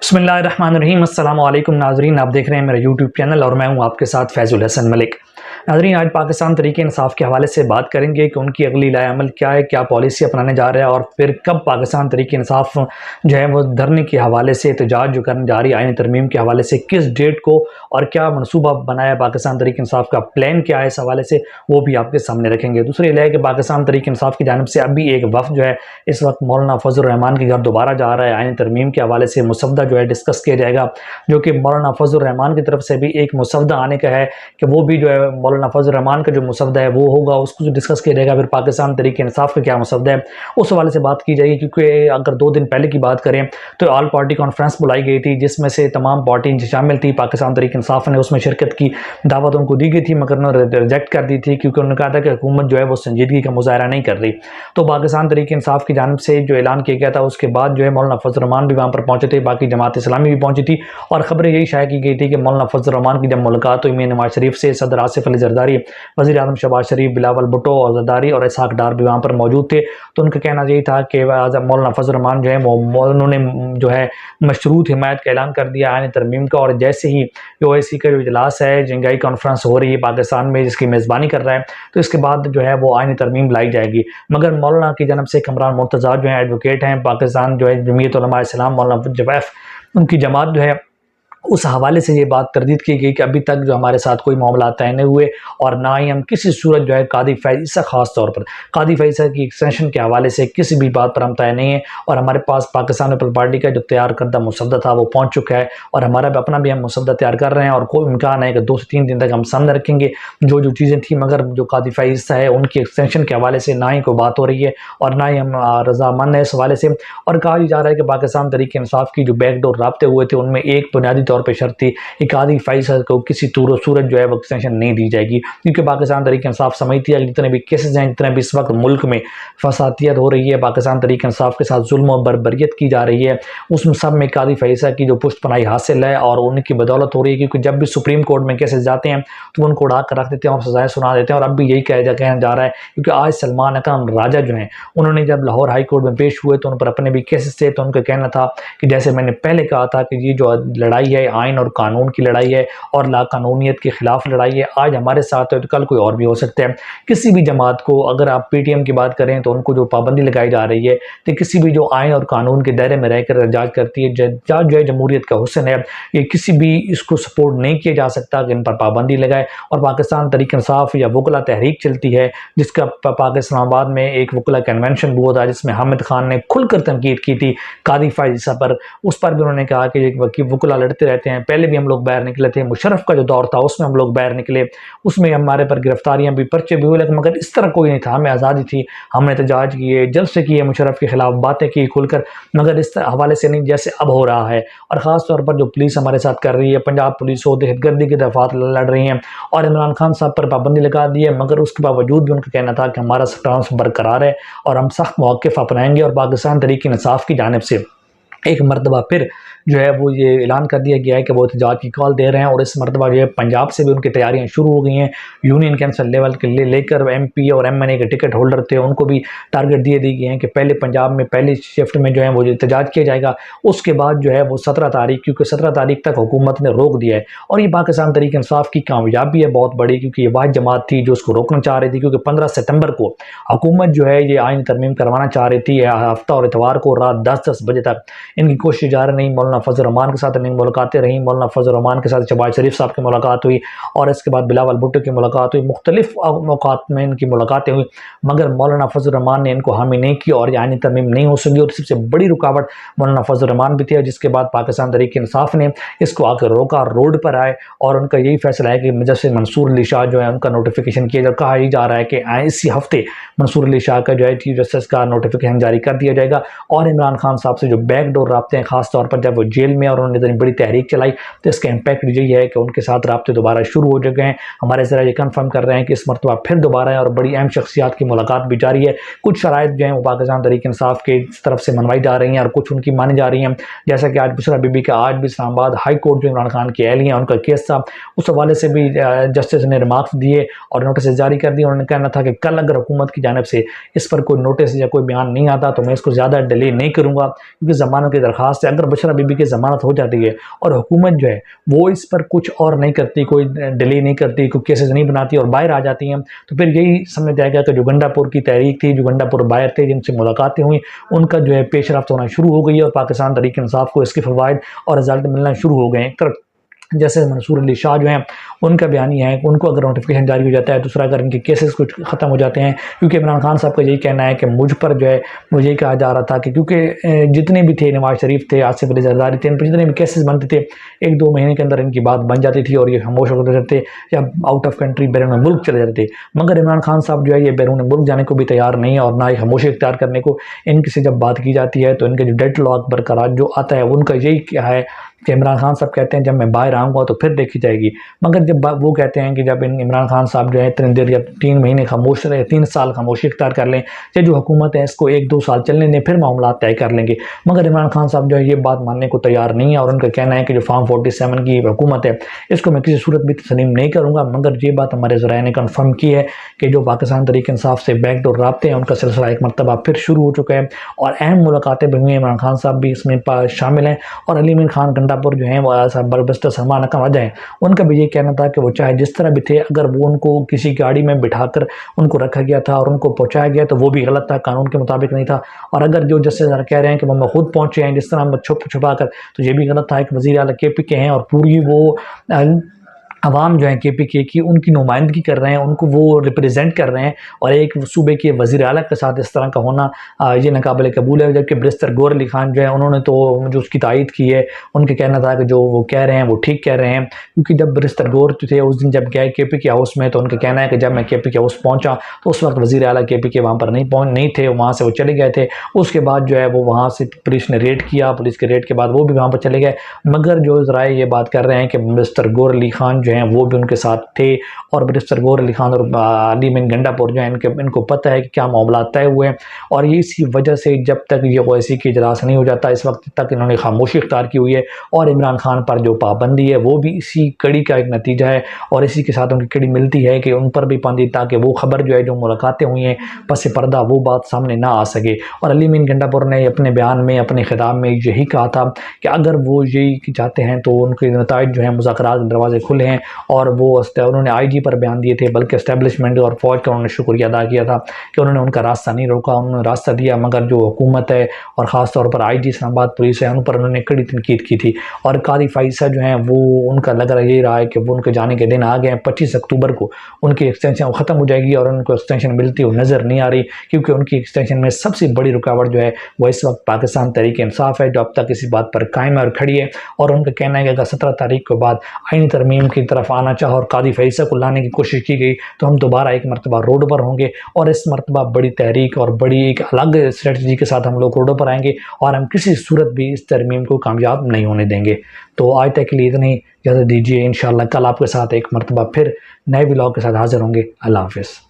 बिस्मिल्लाहिर्रहमानिर्रहीम। अस्सलाम वालेकुम नाजरीन, आप देख रहे हैं मेरा यूट्यूब चैनल और मैं हूं आपके साथ फैजुल हसन मलिक। नाजरीन, आज पाकिस्तान तरीके इंसाफ के हवाले से बात करेंगे कि उनकी अगली लाएअमल क्या है, क्या पॉलिसी अपनाने जा रहा है और फिर कब पाकिस्तान तरीके इंसाफ जो है वो धरने के हवाले से, एहतजाज जो करने जा रही है आईनी तरमीम के हवाले से, किस डेट को और क्या मनसूबा बनाया पाकिस्तान तरीके इंसाफ का, प्लान क्या है इस हवाले से, वो भी आपके सामने रखेंगे। दूसरी यह है कि पाकिस्तान तरीके इंसाफ की जानिब से अभी एक वफ़द जो है इस वक्त मौलाना फजल रहमान के घर दोबारा जा रहा है। आईनी तरमीम के हवाले से मुसवदा जो है डिस्कस किया जाएगा, जो कि मौलाना फजल रहमान की तरफ से भी एक मुसवदा आने का है कि वो भी जो है मौलाना फजल रहमान का जो मुसवदा है वो होगा, उसको जो डिस्कस किया जाएगा। फिर पाकिस्तान तरीके इंसाफ का क्या मुसवदा है उस हवाले से बात की जाएगी, क्योंकि अगर 2 दिन पहले की बात करें तो ऑल पार्टी कॉन्फ्रेंस बुलाई गई थी जिसमें से तमाम पार्टी शामिल थी। पाकिस्तान तरीके इंसाफ ने उसमें शिरकत की दावत उनको दी गई थी, मगर उन्होंने रिजेक्ट कर दी थी क्योंकि उन्होंने कहा था कि हुकूमत जो है वो संजीदगी का मुजाहरा नहीं कर रही। तो पाकिस्तान तरीके इंसाफ की जानिब से जो ऐलान किया गया था उसके बाद जो है मौलाना फजल रहमान भी वहाँ पर पहुंचे थे, बाकी जमात इस्लामी भी पहुंची थी और खबरें यही शाया की गई थी कि मौलाना फजल रहमान की जब मुलाकात हुई मीर नवाज शरीफ से, सदर आसिफ अली जरदारी, वज़ीर आज़म शहबाज शरीफ, बिलावल भुट्टो और जरदारी और इसहाक डार भी वहाँ पर मौजूद थे। तो उनका कहना यही था कि मौलाना फजल रहमान जो है उन्होंने जो है मशरूत हिमायत का ऐलान कर दिया आईनी तरमीम का, और जैसे ही OIC का जो इजलास है, जंगाई कॉन्फ्रेंस हो रही है पाकिस्तान में जिसकी मेज़बानी कर रहा है, तो इसके बाद जो है वो आईनी तरमीम लाई जाएगी। मगर मौलाना की जानब से कमरान मुर्तज़ा जो है एडवोकेट हैं, पाकिस्तान जो है जमीयत उलमा इस्लाम, मौलाना जवैफ उनकी जमात जो है उस हवाले से ये बात तरदीद की गई कि अभी तक जो हमारे साथ कोई मामला तय नहीं हुए और ना ही हम किसी सूरत जो है कादी फैज़ ख़ास तौर पर कादी फैज़ की एक्सटेंशन के हवाले से किसी भी बात पर हम तय नहीं है। और हमारे पास पाकिस्तान पीपल्स पार्टी का जो तैयार करदा मुसवदा था वो पहुँच चुका है और हमारा भी अपना भी हम मुसवदा तैयार कर रहे हैं और कोई इम्कान है कि 2 से 3 दिन तक हम सामने रखेंगे जो जो चीज़ें थी। मगर जो कादी फैज़ है उनकी एक्सटेंशन के हवाले से ना ही कोई बात हो रही है और ना ही हम रजामंद है इस हवाले से। और कहा जा रहा है कि पाकिस्तान तरीके इंसाफ की जो बैकडोर राब्ते हुए थे उनमें एक बुनियादी तौर पर शर्त थी, एक आधी फैसला को किसी तूर सूरत जो है वो एक्सटेंशन नहीं दी जाएगी, क्योंकि पाकिस्तान तरीके इंसाफ समझती है जितने भी केसेस हैं, जितने भी इस वक्त मुल्क में फसादियत हो रही है, पाकिस्तान तरीके इंसाफ के साथ जुल्म और बर्बरियत की जा रही है, उसमें सब में एक आधी फैसला की जो पुष्ट पनाही हासिल है और उनकी बदौलत हो रही है। क्योंकि जब भी सुप्रीम कोर्ट में केसेस जाते हैं तो उनको उड़ा कर रख देते हैं और सजाएं सुना देते हैं। और अब भी यही कहना जा रहा है, क्योंकि आज सलमान अकरम राजा जो हैं उन्होंने जब लाहौर हाई कोर्ट में पेश हुए तो उन पर अपने भी केसेस थे, तो उनका कहना था कि जैसे मैंने पहले कहा था कि ये जो लड़ाई है आइन और कानून की लड़ाई है और लाकानूनियत के खिलाफ लड़ाई है, आज हमारे साथ है तो कल कोई और भी हो सकता है। किसी भी जमात को अगर आप PTM की बात करें तो उनको जो पाबंदी लगाई जा रही है, तो किसी भी जो आइन और कानून के दायरे में रहकर एहतजाज करती है, एहतजाज जो है जमहूरियत का हुस्न है, ये किसी भी इसको सपोर्ट नहीं किया जा सकता कि इन पर पाबंदी लगाए। और पाकिस्तान तरीके इंसाफ या वकला तहरीक चलती है जिसका इस्लामाबाद में एक वकला कन्वेंशन हुआ था जिसमें हामिद खान ने खुलकर तनकीद की थी कादी फैज़ पर। उस पर भी उन्होंने कहा कि वकला लड़ते रहते हैं, पहले भी हम लोग बाहर निकले थे, मुशर्रफ का जो दौर था उसमें हम लोग बाहर निकले, उसमें हमारे पर गिरफ्तारियां भी, पर्चे भी हुए, लेकिन मगर इस तरह कोई नहीं था, हमें आज़ादी थी, हमने एहतजाज किए, जलसे किए, मुशर्रफ के खिलाफ बातें की खुलकर, मगर इस हवाले से नहीं जैसे अब हो रहा है। और ख़ास तौर पर जो पुलिस हमारे साथ कर रही है, पंजाब पुलिस हो दहशतगर्दी के दफात लड़ रही हैं और इमरान खान साहब पर पाबंदी लगा दी है, मगर उसके बावजूद भी उनका कहना था कि हमारा स्टांस बरकरार है और हम सख्त मौक़िफ़ अपनाएंगे। और पाकिस्तान तरीके इंसाफ की जानिब से एक मरतबा फिर जो है वो ये ऐलान कर दिया गया है कि वो एहतजाज की कॉल दे रहे हैं और इस मरतबा जो है पंजाब से भी उनकी तैयारियां शुरू हो गई हैं। यूनियन कैंसल लेवल के लेकर MP और MNA के टिकट होल्डर थे उनको भी टारगेट दिए गए हैं कि पहले पंजाब में पहली शिफ्ट में जो है वो एहतजाज किया जाएगा, उसके बाद जो है वो 17 तारीख, क्योंकि 17 तारीख तक हुकूमत ने रोक दिया है। और ये पाकिस्तान तरीके इंसाफ की कामयाबी है बहुत बड़ी, क्योंकि ये वाहिद जमात थी जो उसको रोकना चाह रही थी, क्योंकि 15 सितंबर को हुकूमत जो है ये आईनी तरमीम करवाना चाह रही थी, हफ्ता और इतवार को रात 10-10 बजे तक इनकी कोशिश जारी नहीं। मौलाना फजल रहमान के साथ इनकी मुलाकातें रहीं, मौलाना फजल रहमान के साथ शहबाज शरीफ साहब की मुलाकात हुई और इसके बाद बिलावल भुट्टो की मुलाकात हुई, मुख्तलिफ मौक़ात में इनकी मुलाकातें हुई, मगर मौलाना फजल रहमान ने इनको हामी नहीं की और आईनी तरमीम नहीं हो सकी। और सबसे बड़ी रुकावट मौलाना फजल रहमान भी थी, जिसके बाद पाकिस्तान तरीके इंसाफ ने इसको आकर रोका, रोड पर आए और उनका यही फैसला है कि जस्टिस मंसूर अली शाह जो है उनका नोटिफिकेशन किया जा, कहा ही जा रहा है कि इसी हफ्ते मंसूर अली शाह का जो है चीफ जस्टिस का नोटिफिकेशन जारी कर दिया जाएगा। और इमरान खान साहब से जो बैकडोर राब्ते हैं, खास तौर पर जब वो जेल में और उन्होंने इतनी बड़ी तहरीक चलाई, तो इसका इम्पैक्ट यही है कि उनके साथ राब्ते दोबारा शुरू हो चुके हैं। हमारे ज़रा ये कन्फर्म कर रहे हैं कि इस मरतबा फिर दोबारा है और बड़ी अहम शख्सियात की मुलाकात भी जारी है। कुछ शराइत जो हैं वो पाकिस्तान तरीके इंसाफ के तरफ से मनवाई जा रही हैं और कुछ उनकी मानी जा रही हैं, जैसा कि आज बुशरा बीबी का आज भी इस्लामाबाद हाई कोर्ट जो इमरान खान की अहलिया हैं उनका केस था, उस हवाले से भी जस्टिस ने रिमार्क्स दिए और नोटिस जारी कर दिए। उन्होंने कहना था कि कल अगर हुकूमत की जानिब से इस पर कोई नोटिस या कोई बयान नहीं आता तो मैं इसको ज़्यादा डिले नहीं करूँगा, क्योंकि ज़माना ضمانت کی درخواست ہے، اگر بشرا بی بی کی ضمانت ہو جاتی ہے اور حکومت جو ہے وہ اس پر کچھ اور نہیں کرتی، کوئی ڈیلے نہیں کرتی، کوئی کیسز نہیں بناتی اور باہر آ جاتی ہیں، تو پھر یہی سمجھ جائے گا کہ جو گنڈا پور کی تحریک تھی، جو گنڈا پور باہر تھے جن سے ملاقاتیں ہوئیں، ان کا جو ہے پیش رفت ہونا شروع ہو گئی ہے اور پاکستان تحریک انصاف کو اس کے فوائد اور رزلٹ ملنا شروع ہو گئے ہیں۔ جیسے منصور علی شاہ جو ہیں ان کا بیانی ہے کہ ان کو اگر نوٹیفیکیشن جاری ہو جاتا ہے، دوسرا اگر ان کے کیسز کچھ ختم ہو جاتے ہیں، کیونکہ عمران خان صاحب کا یہی کہنا ہے کہ مجھ پر جو ہے مجھے یہی کہا جا رہا تھا کہ کیونکہ جتنے بھی تھے، نواز شریف تھے، آصف علی زرداری تھے، ان پر جتنے بھی کیسز بنتے تھے 1-2 مہینے کے اندر ان کی بات بن جاتی تھی اور یہ خاموش ہو جاتے تھے یا آؤٹ آف کنٹری بیرون ملک چلے جاتے تھے۔ مگر عمران خان صاحب جو ہے یہ بیرون ملک جانے کو بھی تیار نہیں ہے اور نہ ہی خاموشی اختیار کرنے کو۔ ان سے جب بات کی جاتی ہے تو ان کے جو ڈیڈ لاک برقرار جو آتا ہے ان کا یہی کیا ہے کہ عمران خان صاحب کہتے ہیں جب میں باہر آؤں گا تو پھر دیکھی جائے گی، مگر جب وہ کہتے ہیں کہ جب عمران خان صاحب جو ہے اتنی دیر یا 3 مہینے خاموش رہے، 3 سال خاموشی اختیار کر لیں، یا جو حکومت ہے اس کو 1-2 سال چلنے دیں پھر معاملات طے کر لیں گے، مگر عمران خان صاحب جو ہے یہ بات ماننے کو تیار نہیں ہے اور ان کا کہنا ہے کہ جو فارم 47 کی حکومت ہے اس کو میں کسی صورت بھی تسلیم نہیں کروں گا۔ مگر یہ بات ہمارے ذرائع نے کنفرم کی ہے کہ جو پاکستان تحریک انصاف سے بیک ڈور رابطے ہیں ان کا سلسلہ ایک مرتبہ پھر شروع ہو چکا ہے اور اہم ملاقاتیں بھی ہوئی ہیں، عمران خان صاحب بھی اس میں شامل ہیں اور علی امین خان گنڈا پور جو ہیں وہ بربستر سلمان اکرم وجہ ہیں، ان کا بھی یہ کہنا تھا کہ وہ چاہے جس طرح بھی تھے، اگر وہ ان کو کسی گاڑی میں بٹھا کر ان کو رکھا گیا تھا اور ان کو پہنچایا گیا تو وہ بھی غلط تھا، قانون کے مطابق نہیں تھا، اور اگر جو جس سے کہہ رہے ہیں کہ وہ خود پہنچے ہیں جس طرح چھپا کر، تو یہ بھی غلط تھا۔ ایک وزیر اعلیٰ کے پی کے ہیں اور پوری وہ عوام جو ہیں کے پی کے کی ان کی نمائندگی کر رہے ہیں، ان کو وہ ریپریزنٹ کر رہے ہیں، اور ایک صوبے کے وزیر اعلیٰ کے ساتھ اس طرح کا ہونا یہ ناقابل قبول ہے۔ جبکہ برسٹر گور علی خان جو ہے انہوں نے تو جو اس کی تائید کی ہے، ان کا کہنا تھا کہ جو وہ کہہ رہے ہیں وہ ٹھیک کہہ رہے ہیں، کیونکہ جب برسٹر گور جو تھے اس دن جب گئے کے پی کے ہاؤس میں تو ان کا کہنا ہے کہ جب میں کے پی کے ہاؤس پہنچا تو اس وقت وزیر اعلیٰ کے پی کے وہاں پر نہیں تھے، وہاں سے وہ چلے گئے تھے۔ اس کے بعد جو ہے وہ وہاں سے پولیس نے ریڈ کیا، پولیس کے ریڈ کے بعد وہ بھی وہاں پر چلے گئے، مگر جو ذرائع یہ بات کر رہے ہیں کہ برسٹر گور علی خان جو ہیں وہ بھی ان کے ساتھ تھے، اور برسٹر گور علی خان اور علی امین گنڈا پور جو ہیں ان کو پتہ ہے کہ کیا معاملات طے ہوئے ہیں، اور اسی وجہ سے جب تک یہ اویسی کی اجلاس نہیں ہو جاتا اس وقت تک انہوں نے خاموشی اختیار کی ہوئی ہے، اور عمران خان پر جو پابندی ہے وہ بھی اسی کڑی کا ایک نتیجہ ہے اور اسی کے ساتھ ان کی کڑی ملتی ہے کہ ان پر بھی پابندی تاکہ وہ خبر جو ہے جو ملاقاتیں ہوئی ہیں پس پردہ وہ بات سامنے نہ آ سکے۔ اور علی امین گنڈا پور نے اپنے بیان میں اپنے خطاب میں یہی کہا تھا کہ اگر وہ یہی چاہتے ہیں تو ان کے نتائج جو ہیں مذاکرات کے دروازے کھلے ہیں، اور وہ انہوں نے آئی جی پر بیان دیے تھے، بلکہ اسٹیبلشمنٹ اور فوج کا انہوں نے شکریہ ادا کیا تھا کہ انہوں نے ان کا راستہ نہیں روکا، انہوں نے راستہ دیا، مگر جو حکومت ہے اور خاص طور پر آئی جی اسلام آباد پولیس ہے ان پر انہوں نے کڑی تنقید کی تھی۔ اور قاضی فائزہ جو ہیں وہ ان کا لگ رہا یہی رہا ہے کہ وہ ان کے جانے کے دن آ گئے ہیں، 25 اکتوبر کو ان کی ایکسٹینشن ختم ہو جائے گی اور ان کو ایکسٹینشن ملتی ہوئی نظر نہیں آ رہی، کیونکہ ان کی ایکسٹینشن میں سب سے بڑی رکاوٹ جو ہے وہ اس وقت پاکستان تحریک انصاف ہے جو اب تک اسی بات پر قائم ہے اور کھڑی ہے، اور ان کا کہنا ہے کہ اگر 17 تاریخ کے بعد آئینی ترمیم کی طرف آنا چاہا اور قاضی فائزہ کو لانے کی کوشش کی گئی تو ہم دوبارہ ایک مرتبہ روڈ پر ہوں گے، اور اس مرتبہ بڑی تحریک اور بڑی ایک الگ اسٹریٹجی کے ساتھ ہم لوگ روڈوں پر آئیں گے، اور ہم کسی صورت بھی اس ترمیم کو کامیاب نہیں ہونے دیں گے۔ تو آج تک کے لیے اتنی اجازت دیجیے، انشاءاللہ کل آپ کے ساتھ ایک مرتبہ پھر نئے ولاگ کے ساتھ حاضر ہوں گے۔ اللہ حافظ۔